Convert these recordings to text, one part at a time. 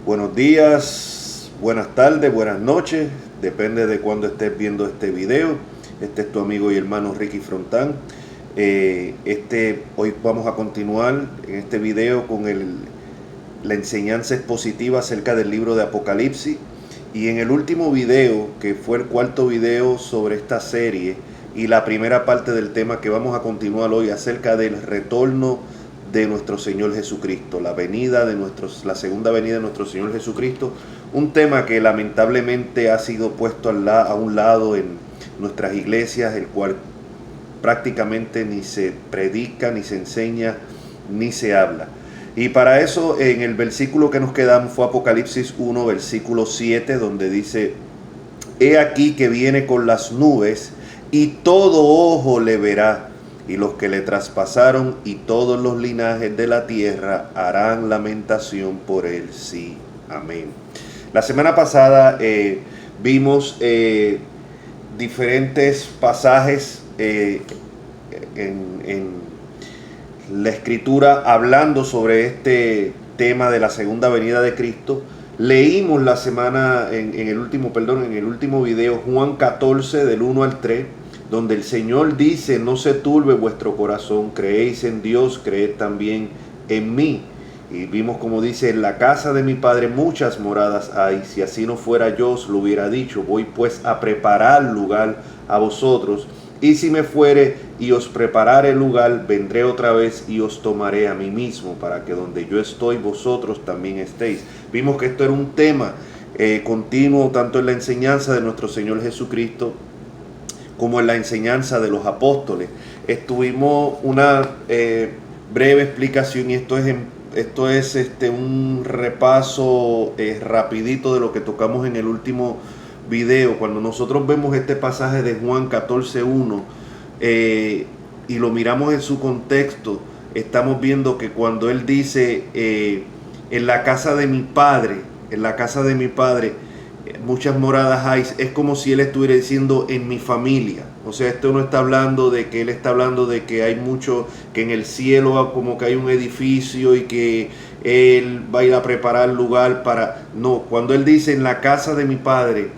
Buenos días, buenas tardes, buenas noches, depende de cuándo estés viendo este video. Este es tu amigo y hermano Ricky Frontán. Hoy vamos a continuar en este video con la enseñanza expositiva acerca del libro de Apocalipsis. Y en el último video, que fue el cuarto video sobre esta serie y la primera parte del tema que vamos a continuar hoy acerca del retorno de nuestro Señor Jesucristo, la segunda venida de nuestro Señor Jesucristo, un tema que lamentablemente ha sido puesto a un lado en nuestras iglesias, el cual prácticamente ni se predica, ni se enseña, ni se habla. Y para eso, en el versículo que nos quedamos fue Apocalipsis 1, versículo 7, donde dice: He aquí que viene con las nubes, y todo ojo le verá, y los que le traspasaron y todos los linajes de la tierra harán lamentación por él. Sí, amén. La semana pasada vimos diferentes pasajes en la escritura hablando sobre este tema de la segunda venida de Cristo. Leímos la semana, en el último video, Juan 14 del 1 al 3, donde el Señor dice: no se turbe vuestro corazón, creéis en Dios, creed también en mí. Y vimos como dice: en la casa de mi Padre muchas moradas hay, si así no fuera yo os lo hubiera dicho, voy pues a preparar lugar a vosotros, y si me fuere y os preparare lugar, vendré otra vez y os tomaré a mí mismo, para que donde yo estoy vosotros también estéis. Vimos que esto era un tema continuo tanto en la enseñanza de nuestro Señor Jesucristo como en la enseñanza de los apóstoles. Estuvimos una breve explicación, y esto es un repaso rapidito de lo que tocamos en el último video. Cuando nosotros vemos este pasaje de Juan 14:1 y lo miramos en su contexto, estamos viendo que cuando él dice en la casa de mi Padre, muchas moradas hay, es como si él estuviera diciendo en mi familia. O sea, esto no está hablando de que él está hablando de que hay mucho, que en el cielo como que hay un edificio y que él va a ir a preparar lugar para... No, cuando él dice en la casa de mi Padre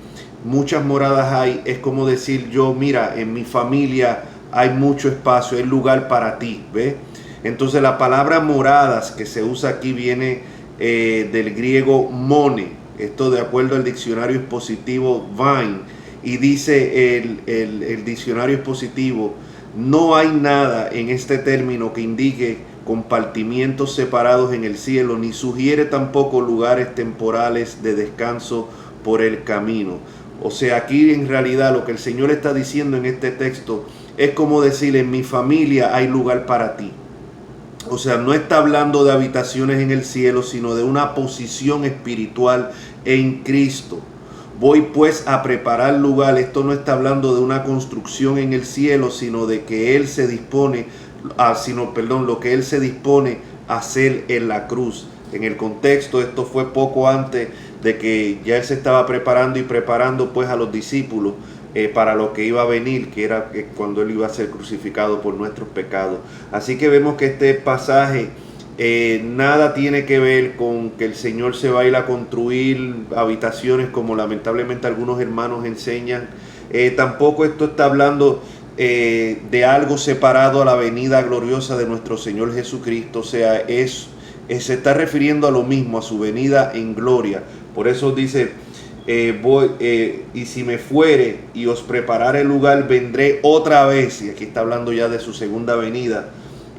muchas moradas hay, es como decir yo, mira, en mi familia hay mucho espacio, hay lugar para ti, ¿ves? Entonces la palabra moradas que se usa aquí viene del griego mone. Esto de acuerdo al diccionario expositivo Vine, y dice el diccionario expositivo: no hay nada en este término que indique compartimientos separados en el cielo, ni sugiere tampoco lugares temporales de descanso por el camino. O sea, aquí en realidad lo que el Señor está diciendo en este texto es como decir: en mi familia hay lugar para ti. O sea, no está hablando de habitaciones en el cielo, sino de una posición espiritual en Cristo. Voy pues a preparar lugar. Esto no está hablando de una construcción en el cielo, sino de que Él se dispone, lo que Él se dispone a hacer en la cruz. En el contexto, esto fue poco antes de que ya Él se estaba preparando pues a los discípulos para lo que iba a venir, que era cuando Él iba a ser crucificado por nuestros pecados. Así que vemos que este pasaje nada tiene que ver con que el Señor se va a ir a construir habitaciones como lamentablemente algunos hermanos enseñan. Tampoco esto está hablando de algo separado a la venida gloriosa de nuestro Señor Jesucristo. O sea, se está refiriendo a lo mismo, a su venida en gloria. Por eso dice: y si me fuere y os preparare lugar, vendré otra vez. Y aquí está hablando ya de su segunda venida.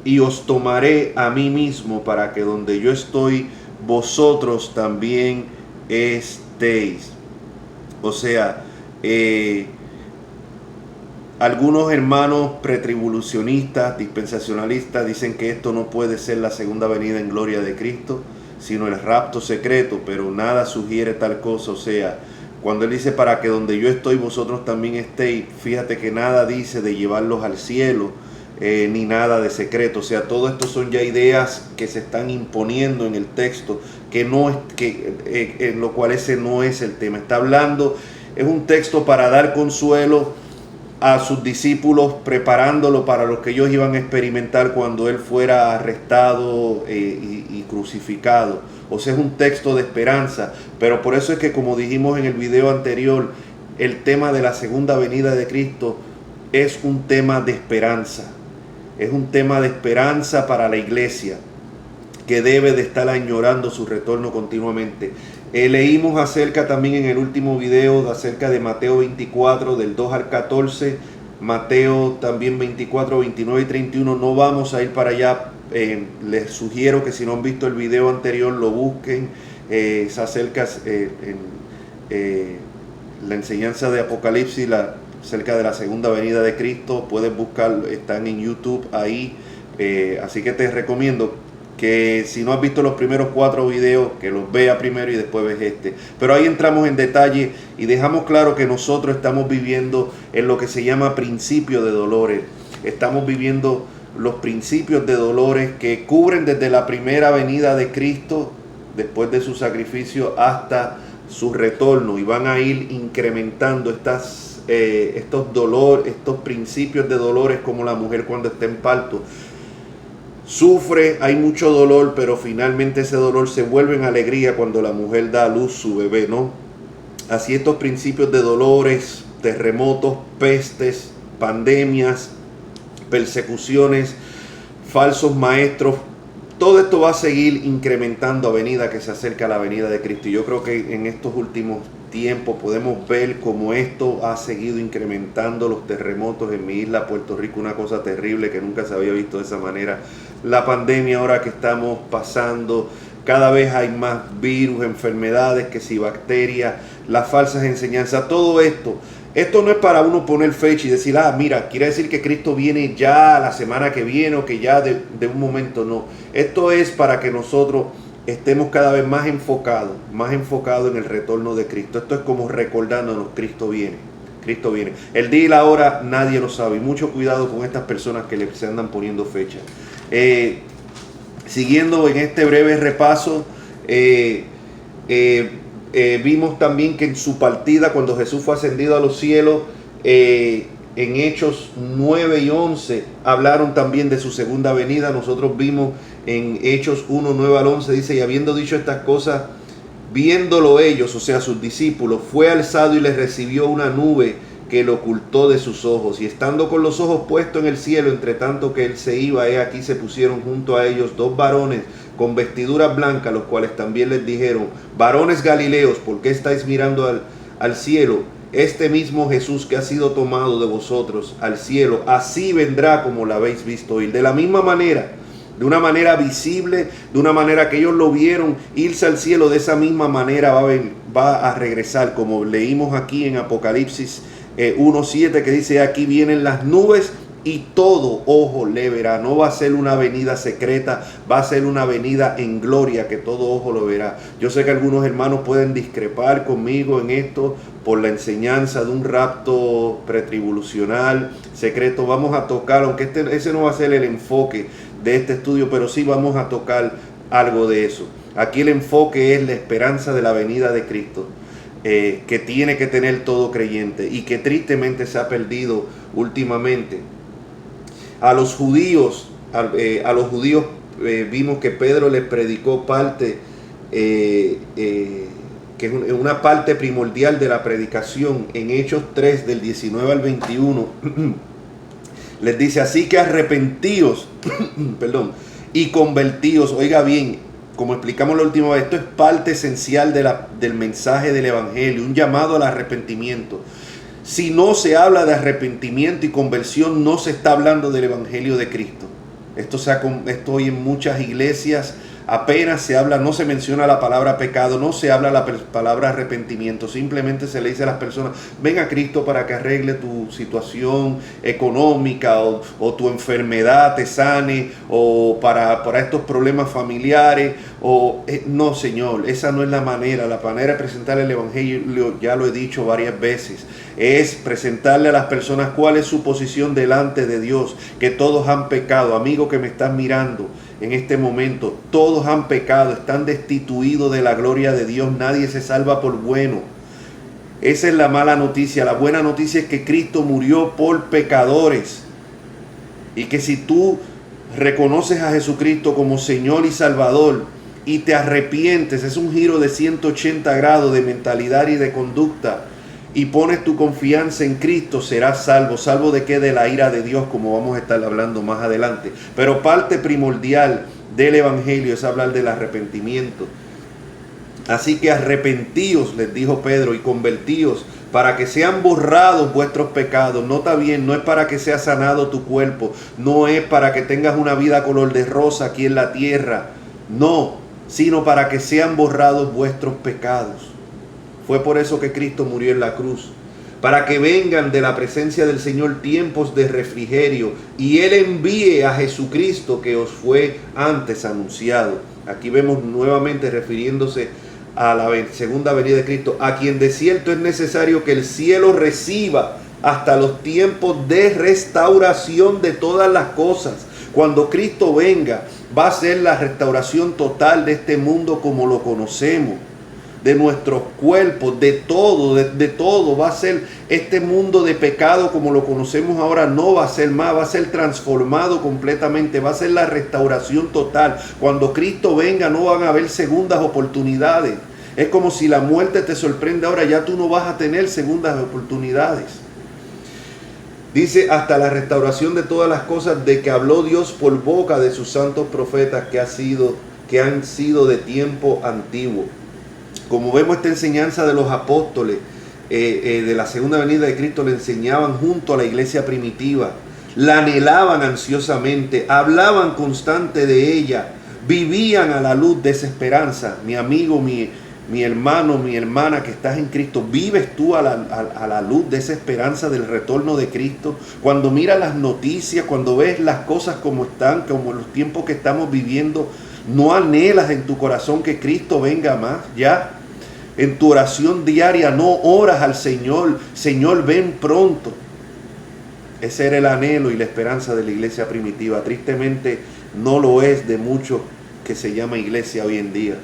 Y os tomaré a mí mismo, para que donde yo estoy, vosotros también estéis. O sea, algunos hermanos pretribulacionistas, dispensacionalistas, dicen que esto no puede ser la segunda venida en gloria de Cristo, sino el rapto secreto, pero nada sugiere tal cosa. O sea, cuando él dice para que donde yo estoy vosotros también estéis, fíjate que nada dice de llevarlos al cielo, ni nada de secreto. O sea, todo esto son ya ideas que se están imponiendo en el texto, en lo cual ese no es el tema. Está hablando, es un texto para dar consuelo a sus discípulos, preparándolo para lo que ellos iban a experimentar cuando él fuera arrestado y crucificado. o sea, es un texto de esperanza. Pero por eso es que, como dijimos en el video anterior, el tema de la segunda venida de Cristo es un tema de esperanza. Es un tema de esperanza para la iglesia, que debe de estar añorando su retorno continuamente. Leímos acerca también en el último video, acerca de Mateo 24, del 2 al 14, Mateo también 24, 29 y 31. No vamos a ir para allá. Les sugiero que si no han visto el video anterior, lo busquen. Se acerca la enseñanza de Apocalipsis, acerca de la segunda venida de Cristo. Puedes buscarlo, están en YouTube ahí. Así que te recomiendo que si no has visto los primeros 4 videos, que los vea primero y después ves este. Pero ahí entramos en detalle y dejamos claro que nosotros estamos viviendo en lo que se llama principio de dolores. Estamos viviendo los principios de dolores que cubren desde la primera venida de Cristo, después de su sacrificio, hasta su retorno, y van a ir incrementando estos dolores, estos principios de dolores, como la mujer cuando está en parto. Sufre, hay mucho dolor, pero finalmente ese dolor se vuelve en alegría cuando la mujer da a luz su bebé, ¿no? Así estos principios de dolores, terremotos, pestes, pandemias, persecuciones, falsos maestros, todo esto va a seguir incrementando a medida que se acerca a la venida de Cristo. Y yo creo que en estos últimos tiempos podemos ver cómo esto ha seguido incrementando. Los terremotos en mi isla, Puerto Rico, una cosa terrible que nunca se había visto de esa manera. La pandemia ahora que estamos pasando, cada vez hay más virus, enfermedades, que si bacterias, las falsas enseñanzas, todo esto. Esto no es para uno poner fecha y decir, mira, quiere decir que Cristo viene ya la semana que viene, o que ya de un momento. No. Esto es para que nosotros estemos cada vez más enfocados en el retorno de Cristo. Esto es como recordándonos, Cristo viene. Cristo viene. El día y la hora nadie lo sabe. Y mucho cuidado con estas personas que se andan poniendo fecha. Siguiendo en este breve repaso, vimos también que en su partida, cuando Jesús fue ascendido a los cielos, en Hechos 9 y 11 hablaron también de su segunda venida. Nosotros vimos en Hechos 1, 9 al 11, dice: y habiendo dicho estas cosas, viéndolo ellos, o sea sus discípulos, fue alzado y les recibió una nube que lo ocultó de sus ojos, y estando con los ojos puestos en el cielo, entre tanto que él se iba, he aquí se pusieron junto a ellos 2 varones con vestiduras blancas, los cuales también les dijeron: varones Galileos, ¿por qué estáis mirando al cielo? Este mismo Jesús que ha sido tomado de vosotros al cielo, así vendrá como lo habéis visto ir. De la misma manera, de una manera visible, de una manera que ellos lo vieron irse al cielo, de esa misma manera va a regresar, como leímos aquí en Apocalipsis 1:7, que dice: aquí vienen las nubes y todo ojo le verá. No va a ser una venida secreta, va a ser una venida en gloria que todo ojo lo verá. Yo sé que algunos hermanos pueden discrepar conmigo en esto por la enseñanza de un rapto pretribulacional secreto. Vamos a tocar, aunque ese no va a ser el enfoque de este estudio, pero sí vamos a tocar algo de eso. Aquí el enfoque es la esperanza de la venida de Cristo, que tiene que tener todo creyente y que tristemente se ha perdido últimamente. A los judíos vimos que Pedro les predicó parte, que es una parte primordial de la predicación. En Hechos 3, del 19 al 21, les dice: así que arrepentíos y convertíos. Oiga bien, como explicamos la última vez, esto es parte esencial del mensaje del Evangelio, un llamado al arrepentimiento. Si no se habla de arrepentimiento y conversión, no se está hablando del Evangelio de Cristo. Esto hoy en muchas iglesias apenas se habla, no se menciona la palabra pecado, no se habla la palabra arrepentimiento. Simplemente se le dice a las personas: ven a Cristo para que arregle tu situación económica, o tu enfermedad te sane, o para estos problemas familiares. No, Señor, esa no es la manera. La manera de presentar el Evangelio, ya lo he dicho varias veces, es presentarle a las personas cuál es su posición delante de Dios, que todos han pecado. Amigo que me estás mirando en este momento, todos han pecado, están destituidos de la gloria de Dios, nadie se salva por bueno. Esa es la mala noticia. La buena noticia es que Cristo murió por pecadores, y que si tú reconoces a Jesucristo como Señor y Salvador, y te arrepientes, es un giro de 180 grados de mentalidad y de conducta, y pones tu confianza en Cristo, serás salvo. ¿Salvo de qué? De la ira de Dios, como vamos a estar hablando más adelante. Pero parte primordial del Evangelio es hablar del arrepentimiento. Así que arrepentíos, les dijo Pedro, y convertíos, para que sean borrados vuestros pecados. Nota bien, no es para que sea sanado tu cuerpo, no es para que tengas una vida color de rosa aquí en la tierra, no, sino para que sean borrados vuestros pecados. Fue por eso que Cristo murió en la cruz, para que vengan de la presencia del Señor tiempos de refrigerio, y Él envíe a Jesucristo que os fue antes anunciado. Aquí vemos nuevamente refiriéndose a la segunda venida de Cristo, a quien de cierto es necesario que el cielo reciba hasta los tiempos de restauración de todas las cosas. Cuando Cristo venga, va a ser la restauración total de este mundo como lo conocemos, de nuestros cuerpos, de todo va a ser este mundo de pecado como lo conocemos ahora, no va a ser más, va a ser transformado completamente, va a ser la restauración total. Cuando Cristo venga no van a haber segundas oportunidades. Es como si la muerte te sorprende ahora, ya tú no vas a tener segundas oportunidades. Dice, hasta la restauración de todas las cosas de que habló Dios por boca de sus santos profetas que han sido de tiempo antiguo. Como vemos, esta enseñanza de los apóstoles de la segunda venida de Cristo la enseñaban junto a la iglesia primitiva, la anhelaban ansiosamente, hablaban constante de ella, vivían a la luz de esa esperanza. Mi amigo, mi hermano, mi hermana que estás en Cristo, ¿vives tú a la luz de esa esperanza del retorno de Cristo? Cuando miras las noticias, cuando ves las cosas como están, como los tiempos que estamos viviendo, ¿no anhelas en tu corazón que Cristo venga más ya? En tu oración diaria no oras al Señor, Señor, ven pronto. Ese era el anhelo y la esperanza de la iglesia primitiva. Tristemente no lo es de muchos que se llama iglesia hoy en día.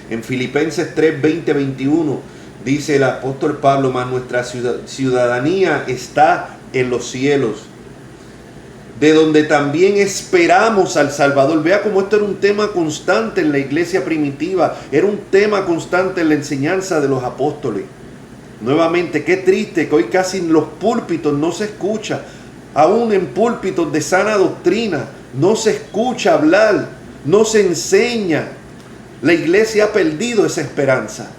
En Filipenses 3, 20, 21 dice el apóstol Pablo, mas nuestra ciudadanía está en los cielos, de donde también esperamos al Salvador. Vea cómo esto era un tema constante en la iglesia primitiva, era un tema constante en la enseñanza de los apóstoles. Nuevamente, qué triste que hoy casi en los púlpitos no se escucha, aún en púlpitos de sana doctrina, no se escucha hablar, no se enseña. La iglesia ha perdido esa esperanza.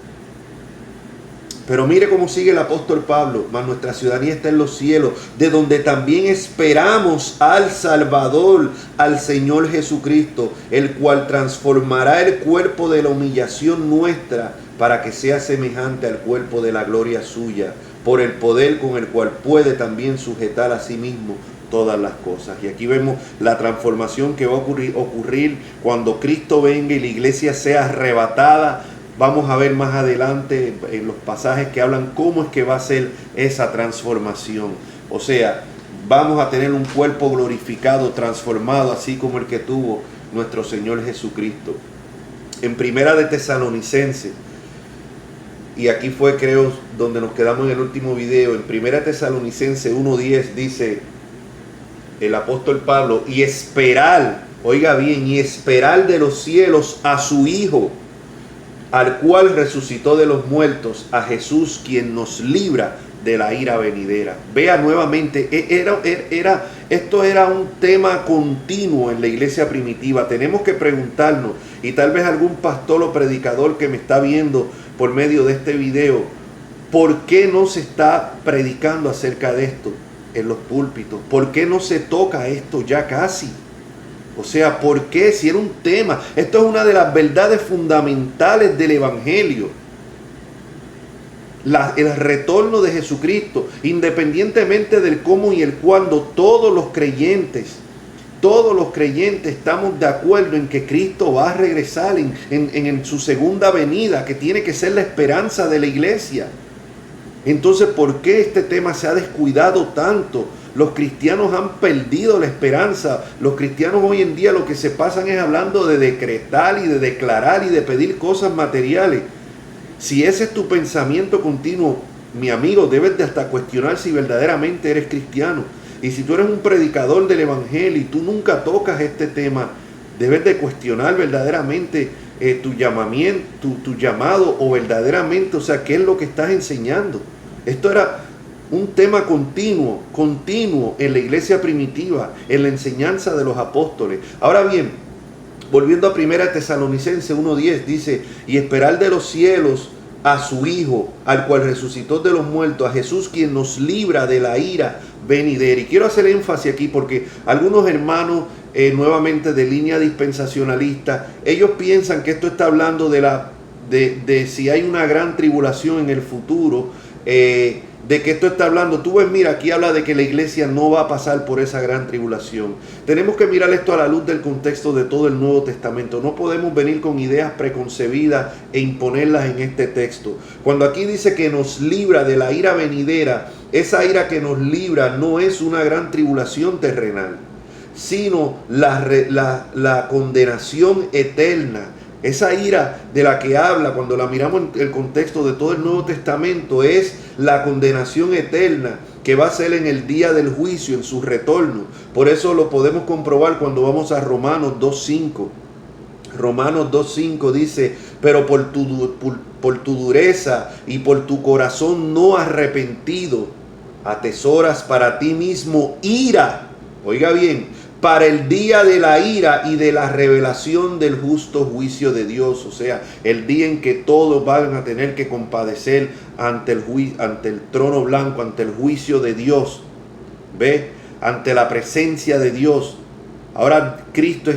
Pero mire cómo sigue el apóstol Pablo, mas nuestra ciudadanía está en los cielos, de donde también esperamos al Salvador, al Señor Jesucristo, el cual transformará el cuerpo de la humillación nuestra para que sea semejante al cuerpo de la gloria suya, por el poder con el cual puede también sujetar a sí mismo todas las cosas. Y aquí vemos la transformación que va a ocurrir cuando Cristo venga y la iglesia sea arrebatada. Vamos a ver más adelante en los pasajes que hablan cómo es que va a ser esa transformación. O sea, vamos a tener un cuerpo glorificado, transformado, así como el que tuvo nuestro Señor Jesucristo. En Primera de Tesalonicenses, y aquí fue creo donde nos quedamos en el último video, en Primera Tesalonicenses 1:10 dice el apóstol Pablo, y esperar, oiga bien, y esperar de los cielos a su Hijo, al cual resucitó de los muertos, a Jesús, quien nos libra de la ira venidera. Vea nuevamente, esto era un tema continuo en la iglesia primitiva. Tenemos que preguntarnos, y tal vez algún pastor o predicador que me está viendo por medio de este video, ¿por qué no se está predicando acerca de esto en los púlpitos? ¿Por qué no se toca esto ya casi? O sea, ¿por qué? Si era un tema. Esto es una de las verdades fundamentales del Evangelio. El retorno de Jesucristo, independientemente del cómo y el cuándo, todos los creyentes estamos de acuerdo en que Cristo va a regresar en su segunda venida, que tiene que ser la esperanza de la iglesia. Entonces, ¿por qué este tema se ha descuidado tanto? Los cristianos han perdido la esperanza. Los cristianos hoy en día lo que se pasan es hablando de decretar y de declarar y de pedir cosas materiales. Si ese es tu pensamiento continuo, mi amigo, debes de hasta cuestionar si verdaderamente eres cristiano. Y si tú eres un predicador del Evangelio y tú nunca tocas este tema, Debes de cuestionar verdaderamente tu llamamiento, tu llamado, o verdaderamente, o sea, qué es lo que estás enseñando. Esto era un tema continuo en la iglesia primitiva, en la enseñanza de los apóstoles. Ahora bien, volviendo a 1 Tesalonicenses 1:10, dice: y esperar de los cielos a su Hijo, al cual resucitó de los muertos, a Jesús, quien nos libra de la ira venidera. Y quiero hacer énfasis aquí porque algunos hermanos, nuevamente de línea dispensacionalista, ellos piensan que esto está hablando de si hay una gran tribulación en el futuro, de que esto está hablando. Tú ves, mira, aquí habla de que la iglesia no va a pasar por esa gran tribulación. Tenemos que mirar esto a la luz del contexto de todo el Nuevo Testamento. No podemos venir con ideas preconcebidas e imponerlas en este texto. Cuando aquí dice que nos libra de la ira venidera, esa ira que nos libra no es una gran tribulación terrenal, sino la condenación eterna. Esa ira de la que habla, cuando la miramos en el contexto de todo el Nuevo Testamento, es la condenación eterna que va a ser en el día del juicio, en su retorno. Por eso lo podemos comprobar cuando vamos a Romanos 2:5. Romanos 2:5 dice: pero por tu dureza y por tu corazón no arrepentido, atesoras para ti mismo ira. Oiga bien, para el día de la ira y de la revelación del justo juicio de Dios. O sea, el día en que todos van a tener que compadecer ante el trono blanco, ante el juicio de Dios. ¿Ve? Ante la presencia de Dios. Ahora Cristo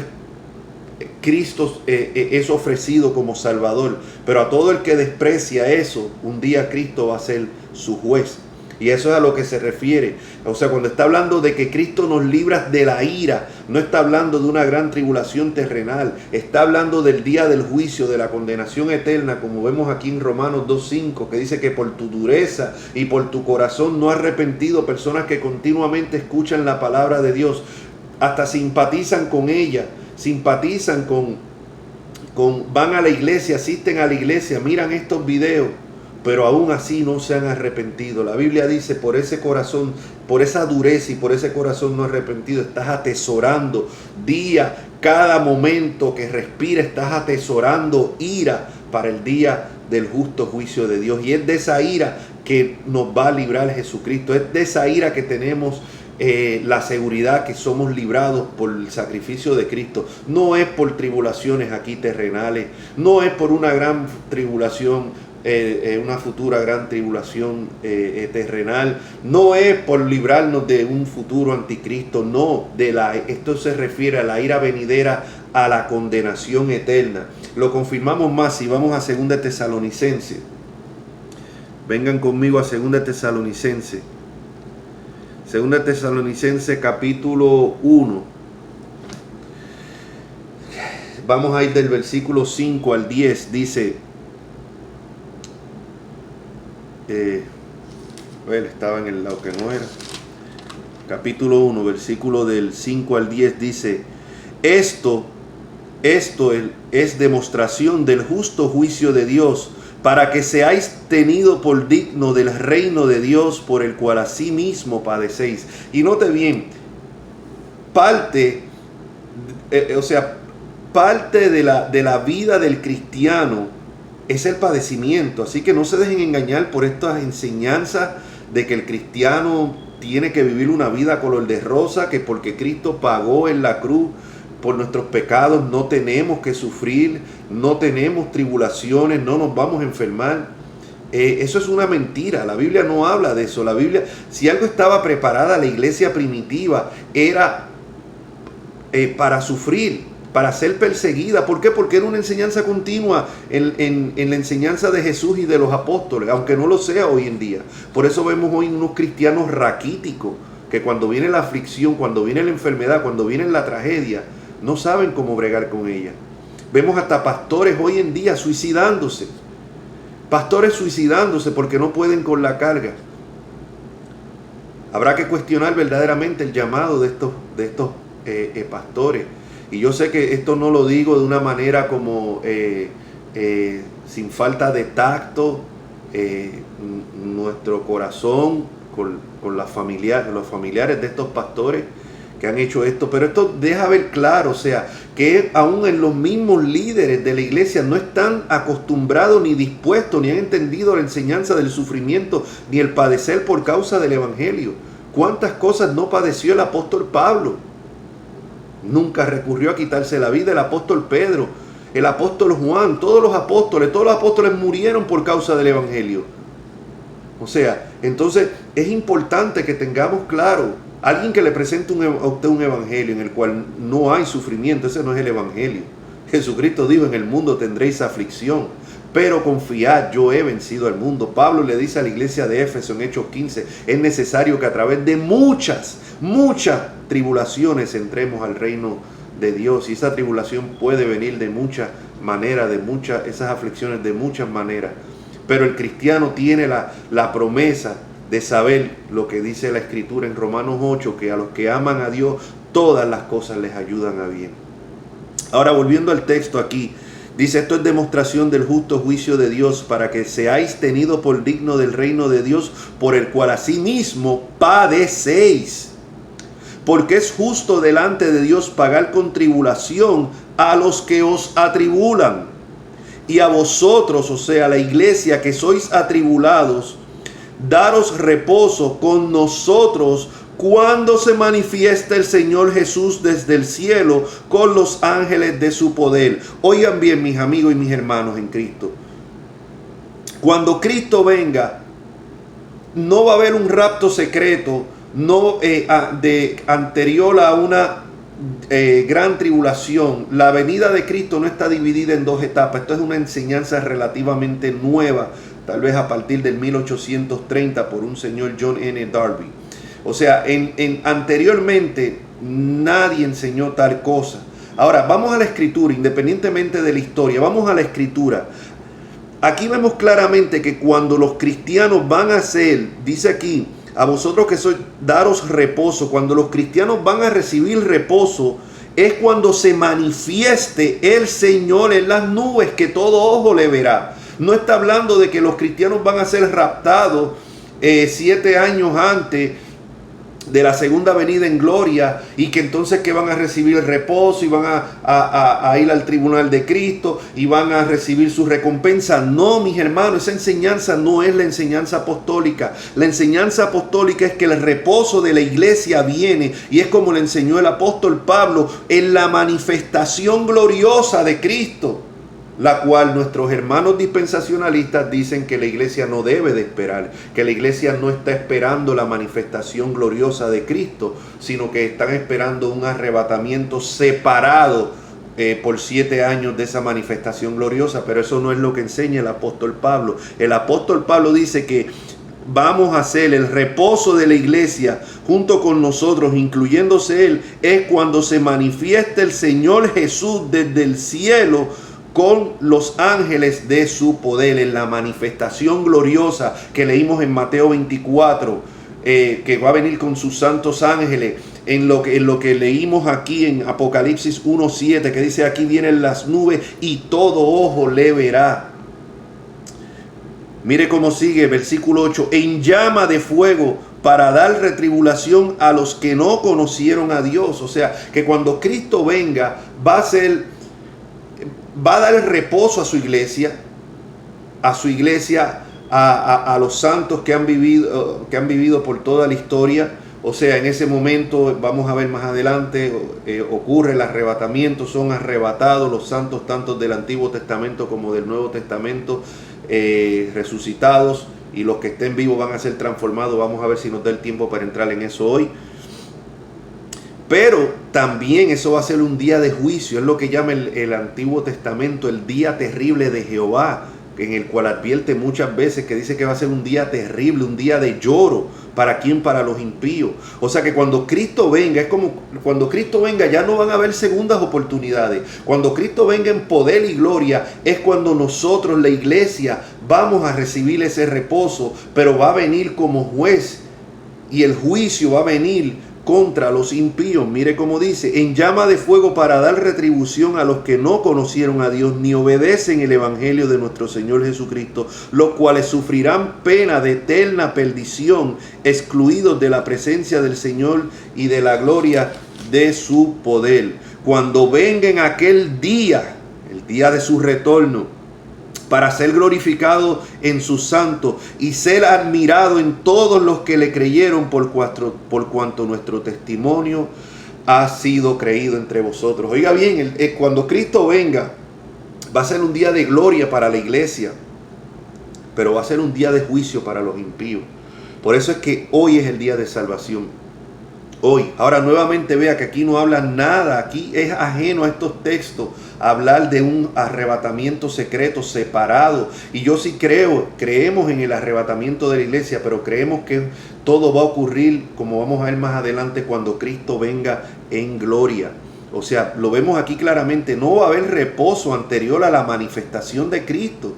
es ofrecido como Salvador. Pero a todo el que desprecia eso, un día Cristo va a ser su juez. Y eso es a lo que se refiere. O sea, cuando está hablando de que Cristo nos libra de la ira, no está hablando de una gran tribulación terrenal. Está hablando del día del juicio, de la condenación eterna, como vemos aquí en Romanos 2:5, que dice que por tu dureza y por tu corazón no arrepentido, personas que continuamente escuchan la palabra de Dios, hasta simpatizan con ella, simpatizan van a la iglesia, asisten a la iglesia, miran estos videos, pero aún así no se han arrepentido. La Biblia dice: por ese corazón, por esa dureza y por ese corazón no arrepentido, estás atesorando cada momento que respira, estás atesorando ira para el día del justo juicio de Dios. Y es de esa ira que nos va a librar Jesucristo. Es de esa ira que tenemos la seguridad que somos librados por el sacrificio de Cristo. No es por tribulaciones aquí terrenales, no es por una gran tribulación, una futura gran tribulación terrenal, no es por librarnos de un futuro anticristo, no, esto se refiere a la ira venidera, a la condenación eterna. Lo confirmamos más si vamos a 2 Tesalonicenses. Vengan conmigo a 2 Tesalonicenses. 2 Tesalonicenses capítulo 1. Vamos a ir del versículo 5 al 10. Dice, estaba en el lado que no era. Capítulo 1, versículo del 5 al 10 dice: Esto es demostración del justo juicio de Dios, para que seáis tenido por digno del reino de Dios, por el cual asimismo padecéis. Y note bien, parte de la vida del cristiano es el padecimiento. Así que no se dejen engañar por estas enseñanzas de que el cristiano tiene que vivir una vida color de rosa, que porque Cristo pagó en la cruz por nuestros pecados no tenemos que sufrir, no tenemos tribulaciones, no nos vamos a enfermar. Eso es una mentira. La Biblia no habla de eso. La Biblia, si algo estaba preparada la iglesia primitiva, era para sufrir, para ser perseguida. ¿Por qué? Porque era una enseñanza continua en la enseñanza de Jesús y de los apóstoles, aunque no lo sea hoy en día. Por eso vemos hoy unos cristianos raquíticos, que cuando viene la aflicción, cuando viene la enfermedad, cuando viene la tragedia, no saben cómo bregar con ella. Vemos hasta pastores hoy en día suicidándose. Pastores suicidándose porque no pueden con la carga. Habrá que cuestionar verdaderamente el llamado de estos pastores. Y yo sé que esto no lo digo de una manera como sin falta de tacto. Nuestro corazón con los familiares de estos pastores que han hecho esto, pero esto deja ver claro, o sea, que aún en los mismos líderes de la iglesia no están acostumbrados ni dispuestos, ni han entendido la enseñanza del sufrimiento, ni el padecer por causa del evangelio. ¿Cuántas cosas no padeció el apóstol Pablo? Nunca recurrió a quitarse la vida. El apóstol Pedro, el apóstol Juan, todos los apóstoles murieron por causa del evangelio. O sea, entonces es importante que tengamos claro, alguien que le presente a usted un evangelio en el cual no hay sufrimiento, ese no es el evangelio. Jesucristo dijo, en el mundo tendréis aflicción, pero confiad, yo he vencido al mundo. Pablo le dice a la iglesia de Éfeso en Hechos 15, es necesario que a través de muchas tribulaciones entremos al reino de Dios. Y esa tribulación puede venir de muchas maneras, esas aflicciones de muchas maneras. Pero el cristiano tiene la promesa de saber lo que dice la Escritura en Romanos 8, que a los que aman a Dios, todas las cosas les ayudan a bien. Ahora, volviendo al texto aquí, dice, esto es demostración del justo juicio de Dios, para que seáis tenidos por digno del reino de Dios, por el cual asimismo padecéis. Porque es justo delante de Dios pagar con tribulación a los que os atribulan. Y a vosotros, o sea, la iglesia que sois atribulados, daros reposo con nosotros cuando se manifiesta el Señor Jesús desde el cielo con los ángeles de su poder. Oigan bien, mis amigos y mis hermanos en Cristo. Cuando Cristo venga, no va a haber un rapto secreto, anterior a una gran tribulación. La venida de Cristo no está dividida en dos etapas. Esto es una enseñanza relativamente nueva, tal vez a partir del 1830 por un señor John N. Darby. O sea, anteriormente nadie enseñó tal cosa. Ahora, vamos a la Escritura, independientemente de la historia, vamos a la Escritura. Aquí vemos claramente que cuando los cristianos van a ser, dice aquí, a vosotros que sois, daros reposo. Cuando los cristianos van a recibir reposo, es cuando se manifieste el Señor en las nubes, que todo ojo le verá. No está hablando de que los cristianos van a ser raptados 7 años antes de la segunda venida en gloria, y que entonces que van a recibir el reposo y van a ir al tribunal de Cristo y van a recibir su recompensa. No, mis hermanos, esa enseñanza no es la enseñanza apostólica. La enseñanza apostólica es que el reposo de la iglesia viene, y es como le enseñó el apóstol Pablo, en la manifestación gloriosa de Cristo, la cual nuestros hermanos dispensacionalistas dicen que la iglesia no debe de esperar, que la iglesia no está esperando la manifestación gloriosa de Cristo, sino que están esperando un arrebatamiento separado por 7 años de esa manifestación gloriosa. Pero eso no es lo que enseña el apóstol Pablo. El apóstol Pablo dice que vamos a hacer el reposo de la iglesia junto con nosotros, incluyéndose él, es cuando se manifieste el Señor Jesús desde el cielo con los ángeles de su poder, en la manifestación gloriosa que leímos en Mateo 24, que va a venir con sus santos ángeles, en lo que leímos aquí en Apocalipsis 1:7, que dice, aquí vienen las nubes y todo ojo le verá. Mire cómo sigue, versículo 8, en llama de fuego para dar retribulación a los que no conocieron a Dios. O sea, que cuando Cristo venga, va a dar el reposo a su iglesia, a los santos que han vivido por toda la historia. O sea, en ese momento, vamos a ver más adelante, ocurre el arrebatamiento, son arrebatados los santos tanto del Antiguo Testamento como del Nuevo Testamento, resucitados, y los que estén vivos van a ser transformados. Vamos a ver si nos da el tiempo para entrar en eso hoy. Pero también eso va a ser un día de juicio, es lo que llama el Antiguo Testamento el día terrible de Jehová, en el cual advierte muchas veces que dice que va a ser un día terrible, un día de lloro. ¿Para quién? Para los impíos. O sea que cuando Cristo venga, es como cuando Cristo venga ya no van a haber segundas oportunidades. Cuando Cristo venga en poder y gloria, es cuando nosotros, la iglesia, vamos a recibir ese reposo, pero va a venir como juez, y el juicio va a venir contra los impíos. Mire cómo dice, en llama de fuego para dar retribución a los que no conocieron a Dios ni obedecen el evangelio de nuestro Señor Jesucristo, los cuales sufrirán pena de eterna perdición, excluidos de la presencia del Señor y de la gloria de su poder. Cuando venga en aquel día, el día de su retorno, para ser glorificado en sus santos y ser admirado en todos los que le creyeron por cuanto nuestro testimonio ha sido creído entre vosotros. Oiga bien, cuando Cristo venga, va a ser un día de gloria para la iglesia, pero va a ser un día de juicio para los impíos. Por eso es que hoy es el día de salvación. Hoy. Ahora nuevamente vea que aquí no habla nada, aquí es ajeno a estos textos hablar de un arrebatamiento secreto, separado. Y yo sí creemos en el arrebatamiento de la iglesia, pero creemos que todo va a ocurrir, como vamos a ver más adelante, cuando Cristo venga en gloria. O sea, lo vemos aquí claramente, no va a haber reposo anterior a la manifestación de Cristo.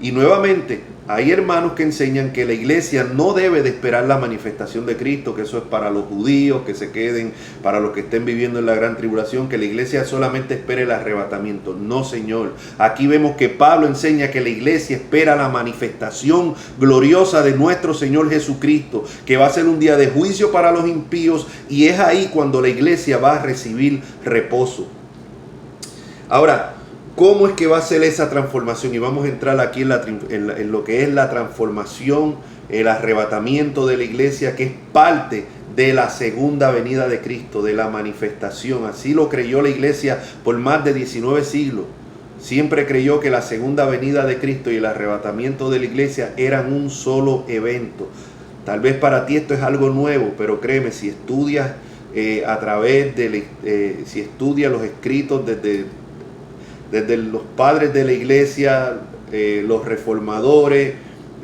Y nuevamente, hay hermanos que enseñan que la iglesia no debe de esperar la manifestación de Cristo, que eso es para los judíos, que se queden, para los que estén viviendo en la gran tribulación, que la iglesia solamente espere el arrebatamiento. No, Señor. Aquí vemos que Pablo enseña que la iglesia espera la manifestación gloriosa de nuestro Señor Jesucristo, que va a ser un día de juicio para los impíos, y es ahí cuando la iglesia va a recibir reposo. Ahora, ¿cómo es que va a ser esa transformación? Y vamos a entrar aquí en lo que es la transformación, el arrebatamiento de la iglesia, que es parte de la segunda venida de Cristo, de la manifestación. Así lo creyó la iglesia por más de 19 siglos. Siempre creyó que la segunda venida de Cristo y el arrebatamiento de la iglesia eran un solo evento. Tal vez para ti esto es algo nuevo, pero créeme, si estudias a través de, si estudias los escritos desde los padres de la iglesia, los reformadores,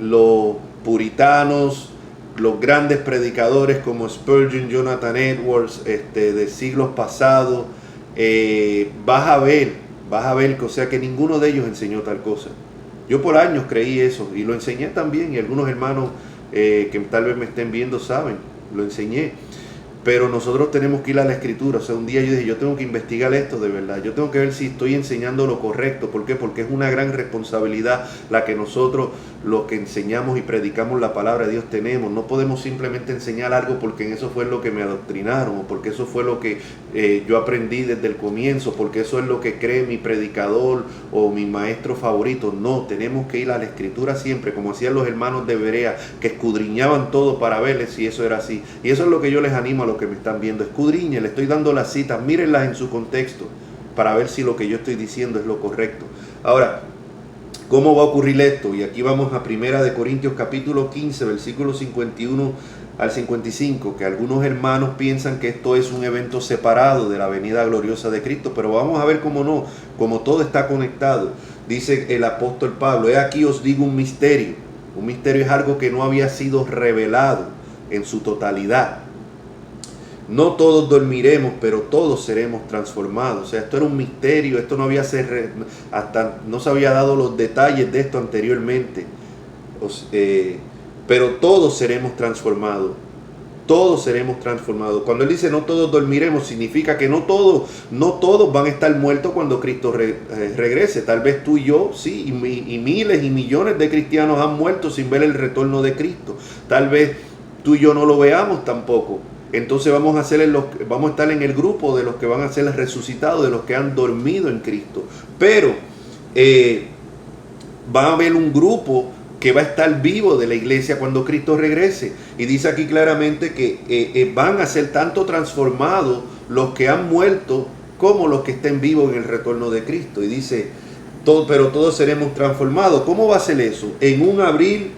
los puritanos, los grandes predicadores como Spurgeon, Jonathan Edwards, de siglos pasados, vas a ver que, o sea, que ninguno de ellos enseñó tal cosa. Yo por años creí eso y lo enseñé también, y algunos hermanos que tal vez me estén viendo saben, lo enseñé. Pero nosotros tenemos que ir a la escritura. O sea, un día yo dije, yo tengo que investigar esto de verdad. Yo tengo que ver si estoy enseñando lo correcto. ¿Por qué? Porque es una gran responsabilidad la que nosotros, los que enseñamos y predicamos la palabra de Dios, tenemos. No podemos simplemente enseñar algo porque en eso fue lo que me adoctrinaron, o porque eso fue lo que yo aprendí desde el comienzo, porque eso es lo que cree mi predicador o mi maestro favorito. No, tenemos que ir a la escritura siempre, como hacían los hermanos de Berea, que escudriñaban todo para ver si eso era así. Y eso es lo que yo les animo a los que me están viendo. Escudriñen, le estoy dando las citas, mírenlas en su contexto para ver si lo que yo estoy diciendo es lo correcto. Ahora, ¿cómo va a ocurrir esto? Y aquí vamos a 1 Corintios capítulo 15, versículos 51 al 55, que algunos hermanos piensan que esto es un evento separado de la venida gloriosa de Cristo, pero vamos a ver cómo no, como todo está conectado. Dice el apóstol Pablo, he aquí os digo un misterio. Un misterio es algo que no había sido revelado en su totalidad. No todos dormiremos, pero todos seremos transformados. O sea, esto era un misterio, esto no había hasta no se había dado los detalles de esto anteriormente. Pero todos seremos transformados. Todos seremos transformados. Cuando él dice no todos dormiremos, significa que no todos van a estar muertos cuando Cristo regrese. Tal vez tú y yo, sí, y miles y millones de cristianos han muerto sin ver el retorno de Cristo. Tal vez tú y yo no lo veamos tampoco. Entonces vamos a estar en el grupo de los que van a ser resucitados, de los que han dormido en Cristo. Pero va a haber un grupo que va a estar vivo de la iglesia cuando Cristo regrese. Y dice aquí claramente que van a ser tanto transformados los que han muerto como los que estén vivos en el retorno de Cristo. Y dice, pero todos seremos transformados. ¿Cómo va a ser eso? En un abrir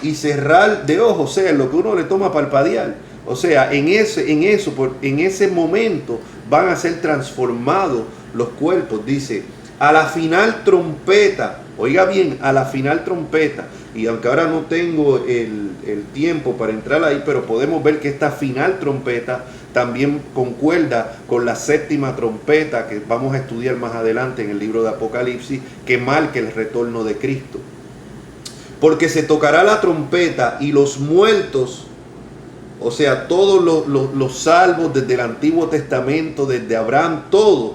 y cerrar de ojos, o sea, en lo que uno le toma parpadear. O sea, en ese momento van a ser transformados los cuerpos. Dice, a la final trompeta, oiga bien, a la final trompeta. Y aunque ahora no tengo el tiempo para entrar ahí, pero podemos ver que esta final trompeta también concuerda con la séptima trompeta que vamos a estudiar más adelante en el libro de Apocalipsis, que marca el retorno de Cristo. Porque se tocará la trompeta y los muertos, o sea, todos los salvos desde el Antiguo Testamento, desde Abraham, todos,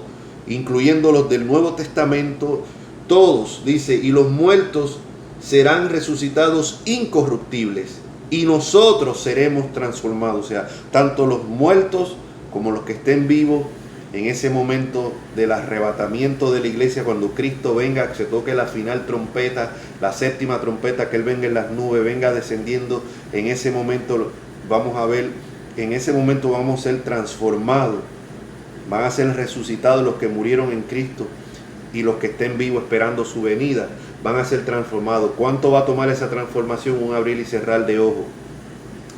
incluyendo los del Nuevo Testamento, todos, dice, y los muertos serán resucitados incorruptibles. y nosotros seremos transformados. O sea, tanto los muertos como los que estén vivos, en ese momento del arrebatamiento de la iglesia, cuando Cristo venga, que se toque la final trompeta, la séptima trompeta, que Él venga en las nubes, venga descendiendo, en ese momento vamos a ver, en ese momento vamos a ser transformados, van a ser resucitados los que murieron en Cristo, y los que estén vivos esperando su venida, van a ser transformados. ¿Cuánto va a tomar esa transformación? Un abrir y cerrar de ojos.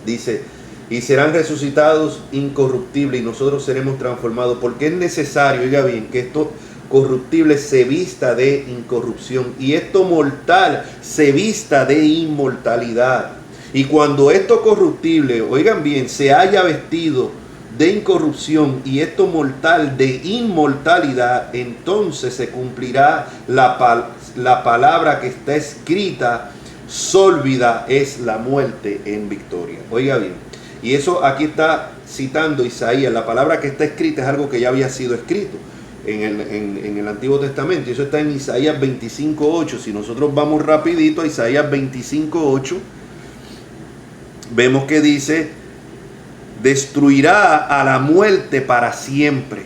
Dice, y serán resucitados incorruptibles, y nosotros seremos transformados, porque es necesario, oiga bien, que esto corruptible se vista de incorrupción, y esto mortal se vista de inmortalidad. Y cuando esto corruptible, oigan bien, se haya vestido de incorrupción y esto mortal de inmortalidad, entonces se cumplirá la palabra que está escrita: sólvida es la muerte en victoria. Oiga bien, y eso aquí está citando Isaías. La palabra que está escrita es algo que ya había sido escrito en el Antiguo Testamento, y eso está en Isaías 25:8. Si nosotros vamos rapidito a Isaías 25:8, vemos que dice: destruirá a la muerte para siempre.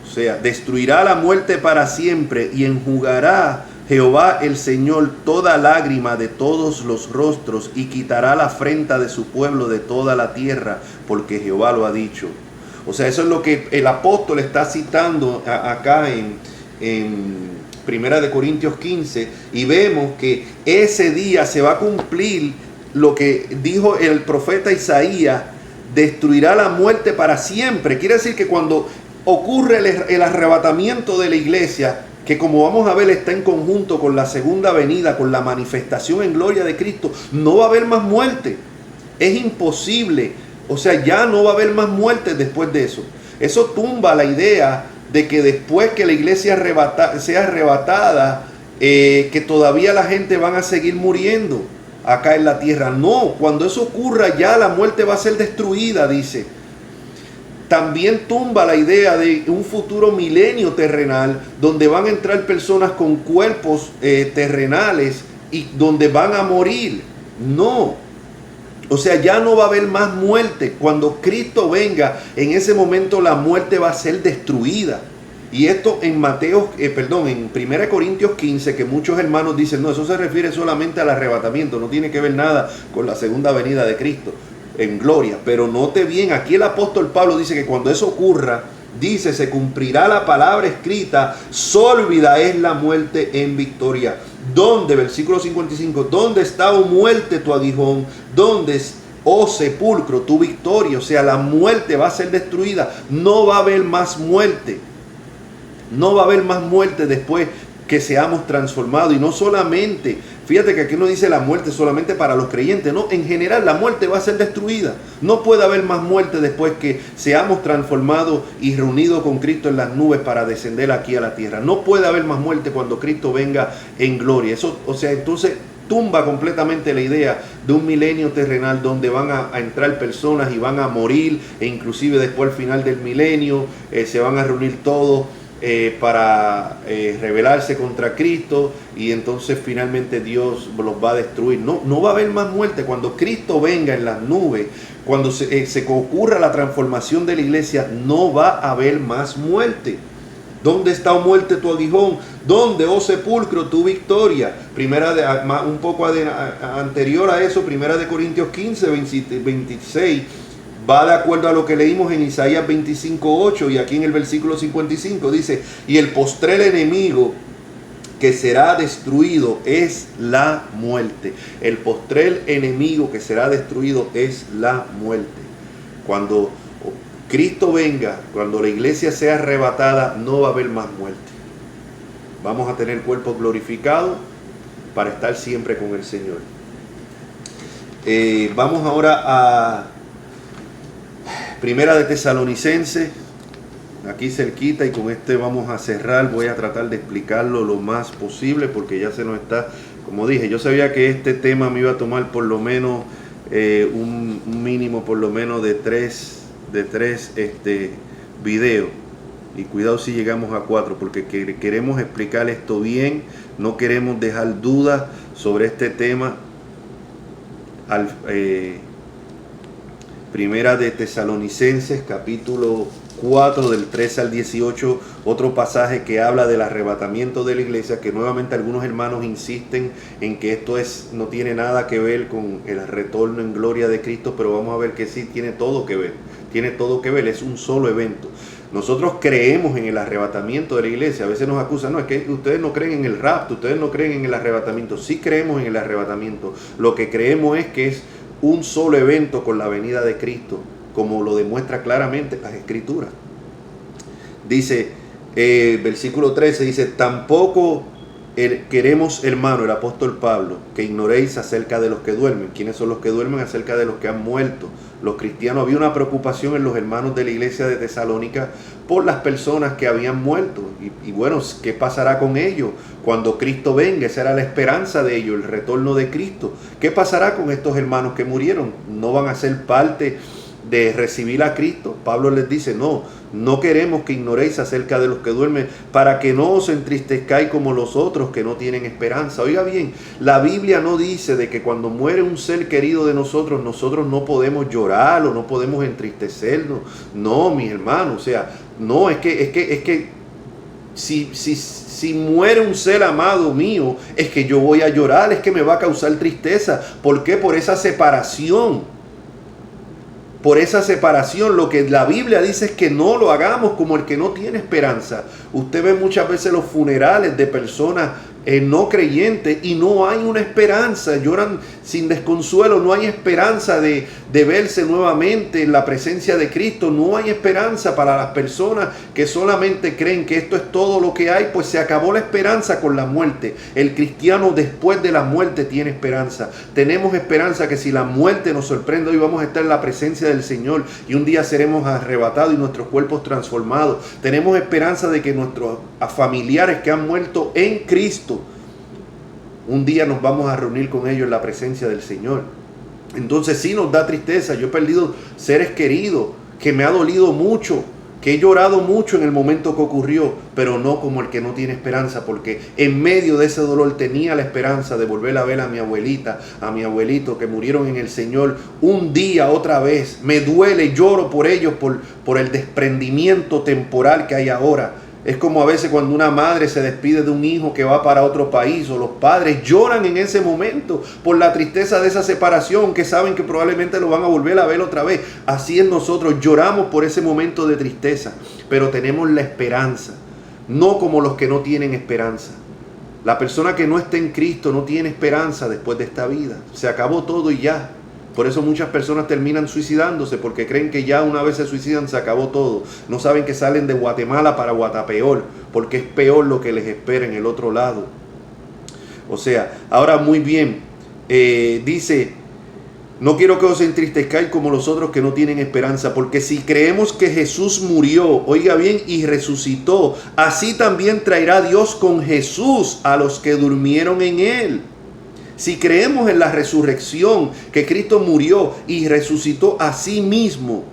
O sea, destruirá a la muerte para siempre, y enjugará Jehová el Señor toda lágrima de todos los rostros, y quitará la afrenta de su pueblo de toda la tierra, porque Jehová lo ha dicho. O sea, eso es lo que el apóstol está citando acá en Primera de Corintios 15, y vemos que ese día se va a cumplir lo que dijo el profeta Isaías: destruirá la muerte para siempre. Quiere decir que cuando ocurre el arrebatamiento de la iglesia, que como vamos a ver está en conjunto con la segunda venida, con la manifestación en gloria de Cristo, no va a haber más muerte. Es imposible. O sea, ya no va a haber más muerte después de eso. Eso tumba la idea de que después que la iglesia sea arrebatada, que todavía la gente van a seguir muriendo acá en la tierra. No, cuando eso ocurra ya la muerte va a ser destruida, dice. También tumba la idea de un futuro milenio terrenal, donde van a entrar personas con cuerpos terrenales y donde van a morir. No. O sea, ya no va a haber más muerte. Cuando Cristo venga, en ese momento la muerte va a ser destruida. Y esto en en 1 Corintios 15, que muchos hermanos dicen: no, eso se refiere solamente al arrebatamiento, no tiene que ver nada con la segunda venida de Cristo en gloria. Pero note bien, aquí el apóstol Pablo dice que cuando eso ocurra, dice: se cumplirá la palabra escrita, sólvida es la muerte en victoria. ¿Dónde? Versículo 55, ¿dónde está, oh muerte, tu aguijón? ¿Dónde, oh sepulcro, tu victoria? O sea, la muerte va a ser destruida, no va a haber más muerte. No va a haber más muerte después que seamos transformados. Y no solamente, fíjate que aquí no dice la muerte solamente para los creyentes, no, en general la muerte va a ser destruida. No puede haber más muerte después que seamos transformados y reunidos con Cristo en las nubes para descender aquí a la tierra. No puede haber más muerte cuando Cristo venga en gloria. Eso, o sea, entonces tumba completamente la idea de un milenio terrenal donde van a entrar personas y van a morir, e inclusive después al final del milenio se van a reunir todos para rebelarse contra Cristo, y entonces finalmente Dios los va a destruir. No va a haber más muerte. Cuando Cristo venga en las nubes, cuando se ocurra la transformación de la iglesia, no va a haber más muerte. ¿Dónde está, oh muerte, tu aguijón? ¿Dónde, oh sepulcro, tu victoria? Un poco anterior a eso, 1 Corintios 15, 26, va de acuerdo a lo que leímos en Isaías 25:8, y aquí en el versículo 55 dice: y el postrer enemigo que será destruido es la muerte. El postrer enemigo que será destruido es la muerte. Cuando Cristo venga, cuando la iglesia sea arrebatada, no va a haber más muerte. Vamos a tener cuerpos glorificados para estar siempre con el Señor. Vamos ahora a Primera de Tesalonicenses, aquí cerquita, y con este vamos a cerrar. Voy a tratar de explicarlo lo más posible porque ya se nos está, como dije, yo sabía que este tema me iba a tomar por lo menos un mínimo por lo menos de tres videos, y cuidado si llegamos a 4, porque queremos explicar esto bien, no queremos dejar dudas sobre este tema Primera de Tesalonicenses, capítulo 4, del 13 al 18, otro pasaje que habla del arrebatamiento de la iglesia, que nuevamente algunos hermanos insisten en que esto no tiene nada que ver con el retorno en gloria de Cristo, pero vamos a ver que sí tiene todo que ver, es un solo evento. Nosotros creemos en el arrebatamiento de la iglesia. A veces nos acusan, no, es que ustedes no creen en el rapto, ustedes no creen en el arrebatamiento. Sí creemos en el arrebatamiento. Lo que creemos es que es un solo evento con la venida de Cristo, como lo demuestra claramente las Escrituras. Dice, versículo 13, dice, tampoco queremos, hermano, el apóstol Pablo, que ignoréis acerca de los que duermen. ¿Quiénes son los que duermen? Acerca de los que han muerto. Los cristianos, había una preocupación en los hermanos de la iglesia de Tesalónica por las personas que habían muerto. Y bueno, ¿qué pasará con ellos cuando Cristo venga? Esa era la esperanza de ellos, el retorno de Cristo. ¿Qué pasará con estos hermanos que murieron? ¿No van a ser parte de recibir a Cristo? Pablo les dice, no queremos que ignoréis acerca de los que duermen, para que no os entristezcáis como los otros que no tienen esperanza. Oiga bien, la Biblia no dice de que cuando muere un ser querido de nosotros no podemos llorar o no podemos entristecernos. No, mis hermanos, o sea, no, es que si muere un ser amado mío, es que yo voy a llorar, es que me va a causar tristeza. ¿Por qué? Por esa separación. Por esa separación, lo que la Biblia dice es que no lo hagamos como el que no tiene esperanza. Usted ve muchas veces los funerales de personas no creyentes y no hay una esperanza, lloran sin desconsuelo, no hay esperanza de verse nuevamente en la presencia de Cristo, no hay esperanza para las personas que solamente creen que esto es todo lo que hay, pues se acabó la esperanza con la muerte. El cristiano después de la muerte tiene esperanza. Tenemos esperanza que si la muerte nos sorprende, hoy vamos a estar en la presencia del Señor y un día seremos arrebatados y nuestros cuerpos transformados. Tenemos esperanza de que nuestros familiares que han muerto en Cristo, un día nos vamos a reunir con ellos en la presencia del Señor. Entonces sí nos da tristeza. Yo he perdido seres queridos, que me ha dolido mucho, que he llorado mucho en el momento que ocurrió, pero no como el que no tiene esperanza, porque en medio de ese dolor tenía la esperanza de volver a ver a mi abuelita, a mi abuelito que murieron en el Señor un día otra vez. Me duele, lloro por ellos, por el desprendimiento temporal que hay ahora. Es como a veces cuando una madre se despide de un hijo que va para otro país, o los padres lloran en ese momento por la tristeza de esa separación, que saben que probablemente lo van a volver a ver otra vez. Así es, nosotros lloramos por ese momento de tristeza, pero tenemos la esperanza, no como los que no tienen esperanza. La persona que no está en Cristo no tiene esperanza después de esta vida. Se acabó todo y ya. Por eso muchas personas terminan suicidándose, porque creen que ya una vez se suicidan se acabó todo. No saben que salen de Guatemala para Guatapeor, porque es peor lo que les espera en el otro lado. O sea, ahora muy bien, dice, no quiero que os entristezcáis como los otros que no tienen esperanza, porque si creemos que Jesús murió, oiga bien, y resucitó, así también traerá Dios con Jesús a los que durmieron en él. Si creemos en la resurrección, que Cristo murió y resucitó a sí mismo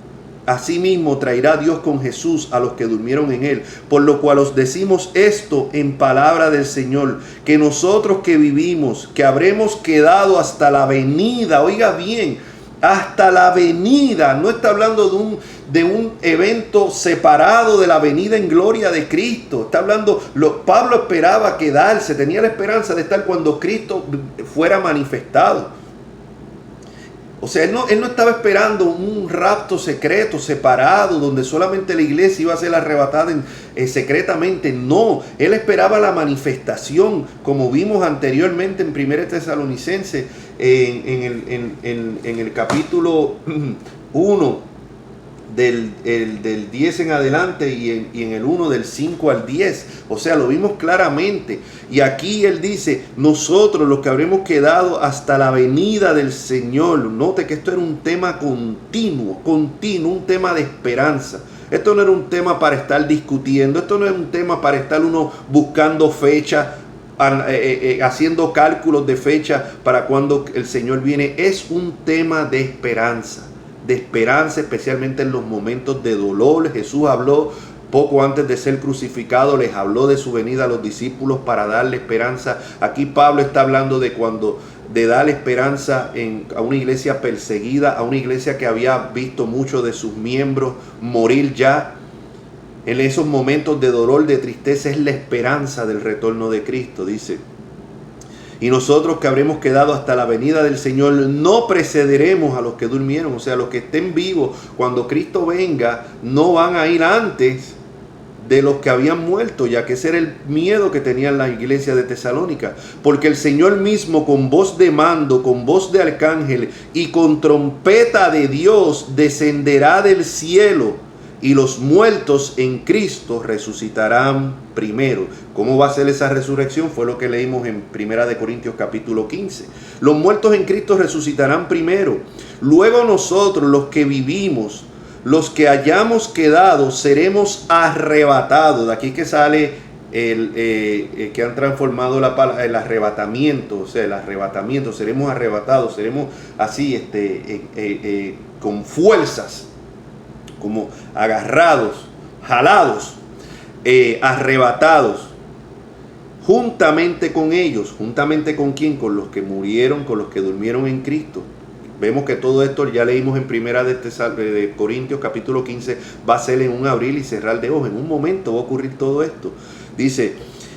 traerá Dios con Jesús a los que durmieron en él. Por lo cual os decimos esto en palabra del Señor, que nosotros que vivimos, que habremos quedado hasta la venida, oiga bien, hasta la venida, no está hablando de un evento separado de la venida en gloria de Cristo. Está hablando, Pablo esperaba quedarse, tenía la esperanza de estar cuando Cristo fuera manifestado. O sea, él no estaba esperando un rapto secreto, separado, donde solamente la iglesia iba a ser arrebatada secretamente. No, él esperaba la manifestación, como vimos anteriormente en 1 Tesalonicenses, en el capítulo 1, del 10 en adelante y en el 1 del 5 al 10. O sea, lo vimos claramente. Y aquí él dice, nosotros los que habremos quedado hasta la venida del Señor. Note que esto era un tema continuo, un tema de esperanza. Esto no era un tema para estar discutiendo, esto no era un tema para estar uno buscando fecha, haciendo cálculos de fecha para cuando el Señor viene. Es un tema de esperanza, especialmente en los momentos de dolor. Jesús habló poco antes de ser crucificado, les habló de su venida a los discípulos para darle esperanza. Aquí Pablo está hablando de cuando de dar esperanza a una iglesia perseguida, a una iglesia que había visto muchos de sus miembros morir ya. En esos momentos de dolor, de tristeza, es la esperanza del retorno de Cristo, dice. Y nosotros que habremos quedado hasta la venida del Señor, no precederemos a los que durmieron. O sea, los que estén vivos cuando Cristo venga, no van a ir antes de los que habían muerto, ya que ese era el miedo que tenían la iglesia de Tesalónica. Porque el Señor mismo, con voz de mando, con voz de arcángel y con trompeta de Dios, descenderá del cielo, y los muertos en Cristo resucitarán primero. ¿Cómo va a ser esa resurrección? Fue lo que leímos en 1 Corintios capítulo 15. Los muertos en Cristo resucitarán primero. Luego nosotros, los que vivimos, los que hayamos quedado, seremos arrebatados. De aquí que sale que han transformado la palabra, el arrebatamiento. O sea, el arrebatamiento. Seremos arrebatados, seremos así, con fuerzas, como agarrados, jalados, arrebatados, juntamente con ellos. ¿Juntamente con quién? Con los que murieron, con los que durmieron en Cristo. Vemos que todo esto ya leímos en 1 de Corintios capítulo 15, va a ser en un abrir y cerrar de ojos. En un momento va a ocurrir todo esto. Dice,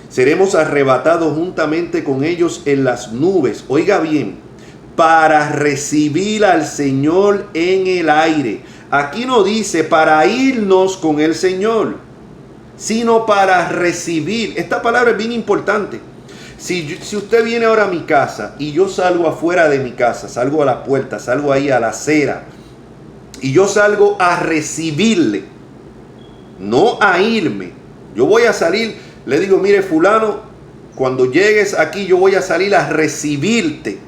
seremos arrebatados juntamente con ellos en las nubes. Oiga bien, para recibir al Señor en el aire. Aquí no dice para irnos con el Señor, sino para recibir. Esta palabra es bien importante. Si usted viene ahora a mi casa y yo salgo afuera de mi casa, salgo a la puerta, salgo ahí a la acera, y yo salgo a recibirle, no a irme. Yo voy a salir, le digo, mire fulano, cuando llegues aquí yo voy a salir a recibirte.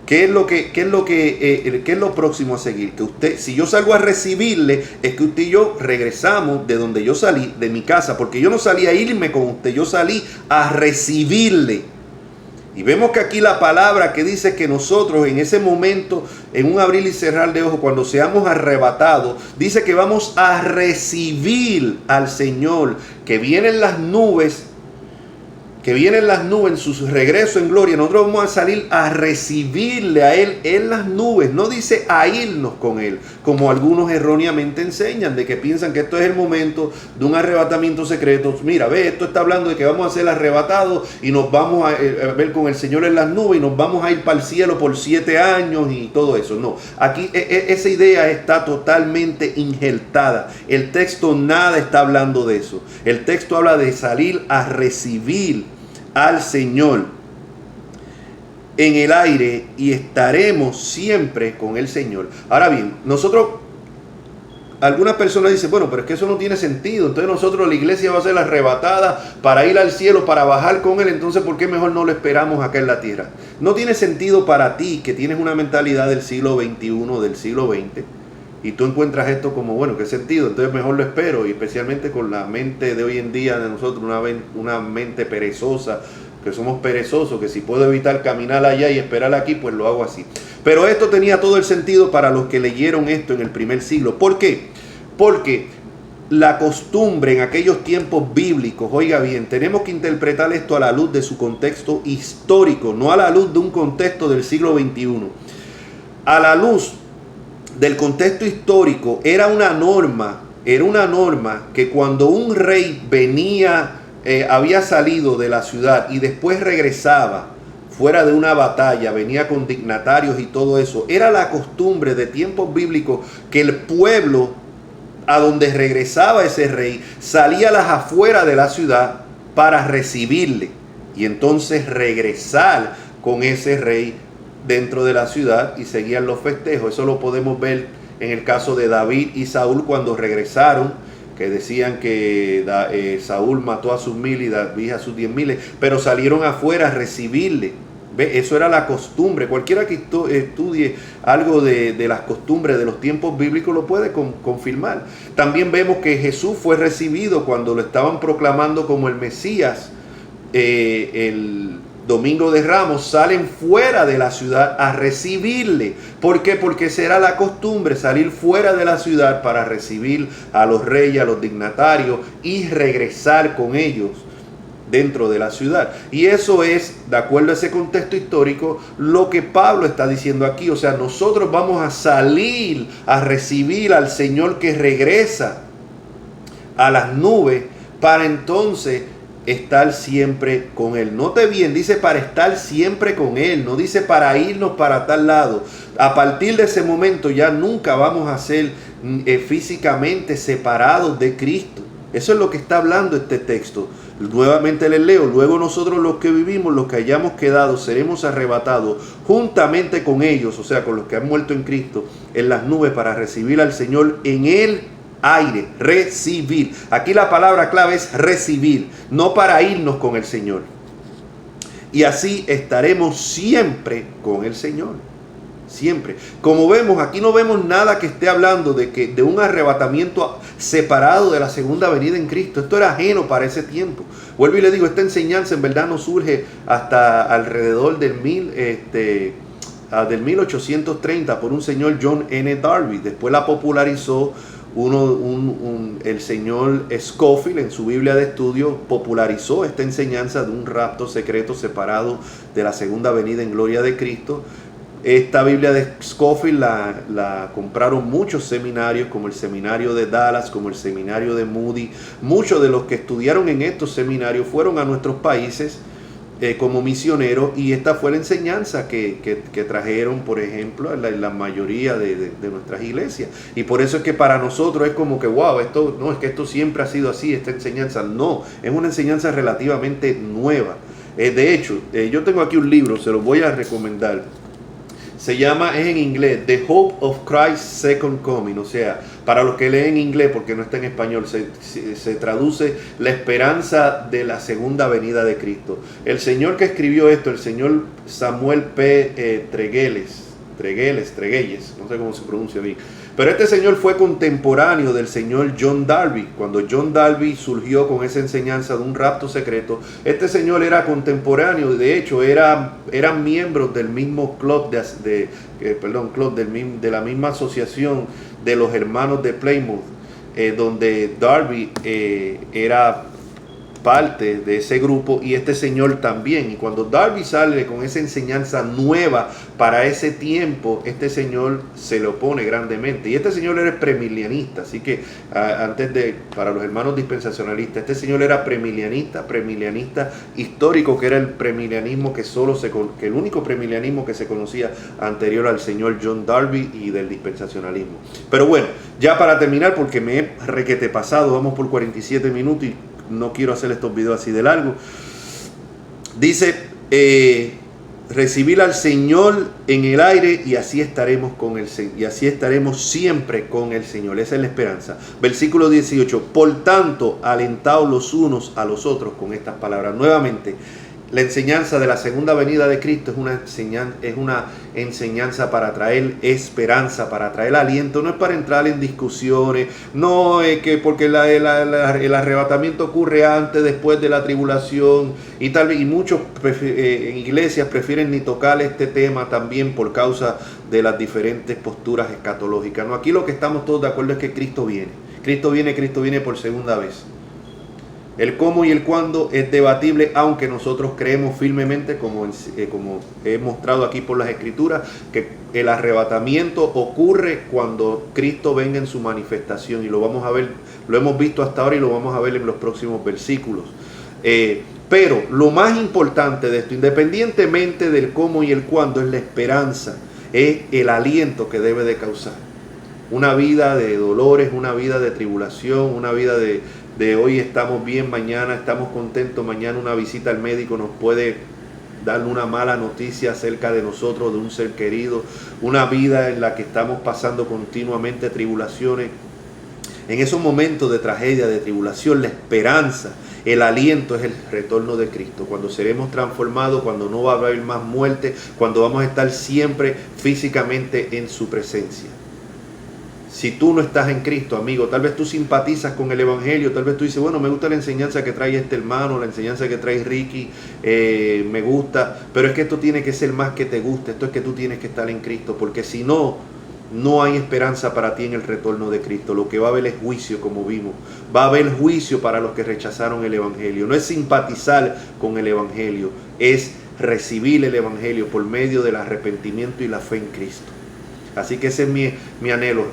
¿Qué es lo próximo a seguir? Que usted, si yo salgo a recibirle, es que usted y yo regresamos de donde yo salí, de mi casa, porque yo no salí a irme con usted, yo salí a recibirle. Y vemos que aquí la palabra que dice que nosotros en ese momento, en un abrir y cerrar de ojos, cuando seamos arrebatados, dice que vamos a recibir al Señor, que vienen las nubes, en su regreso en gloria. Nosotros vamos a salir a recibirle a Él en las nubes. No dice a irnos con Él, como algunos erróneamente enseñan, de que piensan que esto es el momento de un arrebatamiento secreto. Mira, ve, esto está hablando de que vamos a ser arrebatados y nos vamos a ver con el Señor en las nubes y nos vamos a ir para el cielo por 7 años y todo eso. No, aquí esa idea está totalmente injertada. El texto nada está hablando de eso. El texto habla de salir a recibir al Señor en el aire y estaremos siempre con el Señor. Ahora bien, algunas personas dicen, bueno, pero es que eso no tiene sentido. Entonces nosotros, la iglesia va a ser arrebatada para ir al cielo, para bajar con Él. Entonces, ¿por qué mejor no lo esperamos acá en la tierra? No tiene sentido para ti, que tienes una mentalidad del siglo XXI, del siglo XX, y tú encuentras esto como, bueno, ¿qué sentido? Entonces mejor lo espero, y especialmente con la mente de hoy en día de nosotros, una mente perezosa, que somos perezosos, que si puedo evitar caminar allá y esperar aquí, pues lo hago así. Pero esto tenía todo el sentido para los que leyeron esto en el primer siglo. ¿Por qué? Porque la costumbre en aquellos tiempos bíblicos, oiga bien, tenemos que interpretar esto a la luz de su contexto histórico, no a la luz de un contexto del siglo XXI. A la luz del contexto histórico, era una norma que cuando un rey venía, había salido de la ciudad y después regresaba fuera de una batalla, venía con dignatarios y todo eso, era la costumbre de tiempos bíblicos que el pueblo a donde regresaba ese rey salía a las afueras de la ciudad para recibirle y entonces regresar con ese rey dentro de la ciudad y seguían los festejos. Eso lo podemos ver en el caso de David y Saúl cuando regresaron, que decían que Saúl mató a sus 1000 y David a sus 10,000, pero salieron afuera a recibirle. ¿Ve? Eso era la costumbre. Cualquiera que estudie algo de las costumbres de los tiempos bíblicos lo puede confirmar. También vemos que Jesús fue recibido cuando lo estaban proclamando como el Mesías. El Domingo de Ramos, salen fuera de la ciudad a recibirle. ¿Por qué? Porque será la costumbre salir fuera de la ciudad para recibir a los reyes, a los dignatarios y regresar con ellos dentro de la ciudad. Y eso es, de acuerdo a ese contexto histórico, lo que Pablo está diciendo aquí. O sea, nosotros vamos a salir a recibir al Señor que regresa a las nubes para entonces estar siempre con Él. Note bien, dice para estar siempre con Él, no dice para irnos para tal lado. A partir de ese momento ya nunca vamos a ser físicamente separados de Cristo. Eso es lo que está hablando este texto. Nuevamente les leo: luego nosotros los que vivimos, los que hayamos quedado, seremos arrebatados juntamente con ellos, o sea, con los que han muerto en Cristo, en las nubes para recibir al Señor en el aire. Recibir. Aquí la palabra clave es recibir, no para irnos con el Señor. Y así estaremos siempre con el Señor. Siempre. Como vemos, aquí no vemos nada que esté hablando de un arrebatamiento separado de la segunda venida en Cristo. Esto era ajeno para ese tiempo. Vuelvo y le digo, esta enseñanza en verdad no surge hasta alrededor del 1830 por un señor John N. Darby. Después la popularizó el señor Scofield en su Biblia de estudio. Popularizó esta enseñanza de un rapto secreto separado de la segunda venida en gloria de Cristo. Esta Biblia de Scofield la compraron muchos seminarios, como el seminario de Dallas, como el seminario de Moody. Muchos de los que estudiaron en estos seminarios fueron a nuestros países como misioneros, y esta fue la enseñanza que trajeron, por ejemplo, en la mayoría de nuestras iglesias. Y por eso es que para nosotros es como que, wow, esto no es que esto siempre ha sido así, esta enseñanza. No, es una enseñanza relativamente nueva. De hecho, yo tengo aquí un libro, se lo voy a recomendar. Se llama, es en inglés, The Hope of Christ's Second Coming. O sea, para los que leen inglés, porque no está en español, se traduce la esperanza de la segunda venida de Cristo. El señor que escribió esto, el señor Samuel P. Tregelles, no sé cómo se pronuncia bien. Pero este señor fue contemporáneo del señor John Darby. Cuando John Darby surgió con esa enseñanza de un rapto secreto, este señor era contemporáneo. De hecho, eran miembros del mismo club, de la misma asociación de los hermanos de Plymouth, donde Darby era parte de ese grupo, y este señor también. Y cuando Darby sale con esa enseñanza nueva para ese tiempo, este señor se le opone grandemente. Y este señor era premilianista, así que para los hermanos dispensacionalistas, este señor era premilianista histórico, que era el premilianismo que el único premilianismo que se conocía anterior al señor John Darby y del dispensacionalismo. Pero bueno, ya para terminar, porque me he requete pasado, vamos por 47 minutos y no quiero hacer estos videos así de largo. Dice, recibir al Señor en el aire, y así estaremos y así estaremos siempre con el Señor. Esa es la esperanza. Versículo 18. Por tanto, alentaos los unos a los otros con estas palabras. Nuevamente, la enseñanza de la segunda venida de Cristo es una enseñanza para traer esperanza, para traer aliento. No es para entrar en discusiones, no es que porque el arrebatamiento ocurre antes, después de la tribulación, y muchos en iglesias prefieren ni tocar este tema también por causa de las diferentes posturas escatológicas. No, aquí lo que estamos todos de acuerdo es que Cristo viene por segunda vez. El cómo y el cuándo es debatible, aunque nosotros creemos firmemente, como he mostrado aquí por las Escrituras, que el arrebatamiento ocurre cuando Cristo venga en su manifestación, y lo vamos a ver, lo hemos visto hasta ahora y lo vamos a ver en los próximos versículos. Pero lo más importante de esto, independientemente del cómo y el cuándo, es la esperanza, es el aliento que debe de causar. Una vida de dolores, una vida de tribulación, una vida de hoy estamos bien, mañana estamos contentos, mañana una visita al médico nos puede dar una mala noticia acerca de nosotros, de un ser querido, una vida en la que estamos pasando continuamente tribulaciones. En esos momentos de tragedia, de tribulación, la esperanza, el aliento es el retorno de Cristo, cuando seremos transformados, cuando no va a haber más muerte, cuando vamos a estar siempre físicamente en su presencia. Si tú no estás en Cristo, amigo, tal vez tú simpatizas con el Evangelio, tal vez tú dices, bueno, me gusta la enseñanza que trae este hermano, la enseñanza que trae Ricky, me gusta, pero es que esto tiene que ser más que te guste, esto es que tú tienes que estar en Cristo, porque si no, no hay esperanza para ti en el retorno de Cristo. Lo que va a haber es juicio, como vimos. Va a haber juicio para los que rechazaron el Evangelio. No es simpatizar con el Evangelio, es recibir el Evangelio por medio del arrepentimiento y la fe en Cristo. Así que ese es mi anhelo.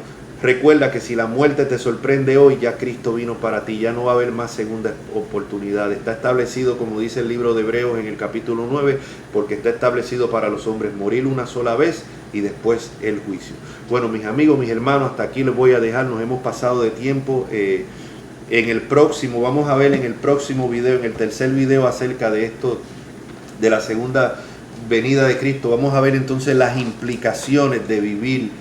Recuerda que si la muerte te sorprende hoy, ya Cristo vino para ti, ya no va a haber más segunda oportunidad. Está establecido, como dice el libro de Hebreos en el capítulo 9, porque está establecido para los hombres morir una sola vez y después el juicio. Bueno, mis amigos, mis hermanos, hasta aquí les voy a dejar, nos hemos pasado de tiempo. En el próximo, vamos a ver en el próximo video, en el tercer video acerca de esto, de la segunda venida de Cristo, vamos a ver entonces las implicaciones de vivir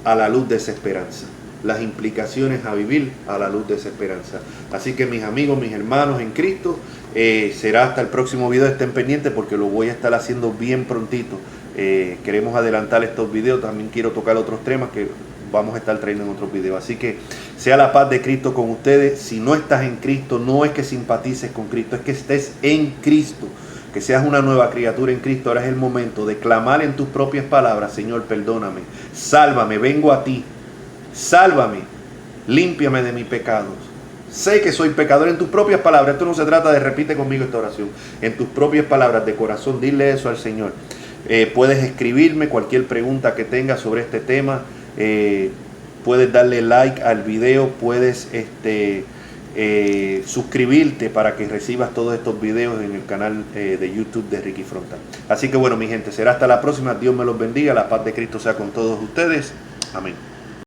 a la luz de esa esperanza. Las implicaciones a vivir a la luz de esa esperanza. Así que mis amigos, mis hermanos en Cristo, será hasta el próximo video. Estén pendientes porque lo voy a estar haciendo bien prontito. Queremos adelantar estos videos. También quiero tocar otros temas que vamos a estar trayendo en otros videos. Así que sea la paz de Cristo con ustedes. Si no estás en Cristo, no es que simpatices con Cristo, es que estés en Cristo. Que seas una nueva criatura en Cristo. Ahora es el momento de clamar en tus propias palabras: Señor, perdóname, sálvame, vengo a ti, sálvame, límpiame de mis pecados. Sé que soy pecador. En tus propias palabras. Esto no se trata de repite conmigo esta oración. En tus propias palabras de corazón, dile eso al Señor. Puedes escribirme cualquier pregunta que tengas sobre este tema. Puedes darle like al video. Puedes suscribirte para que recibas todos estos videos en el canal de YouTube de Ricky Frontal. Así que bueno, mi gente, será hasta la próxima. Dios me los bendiga. La paz de Cristo sea con todos ustedes. Amén.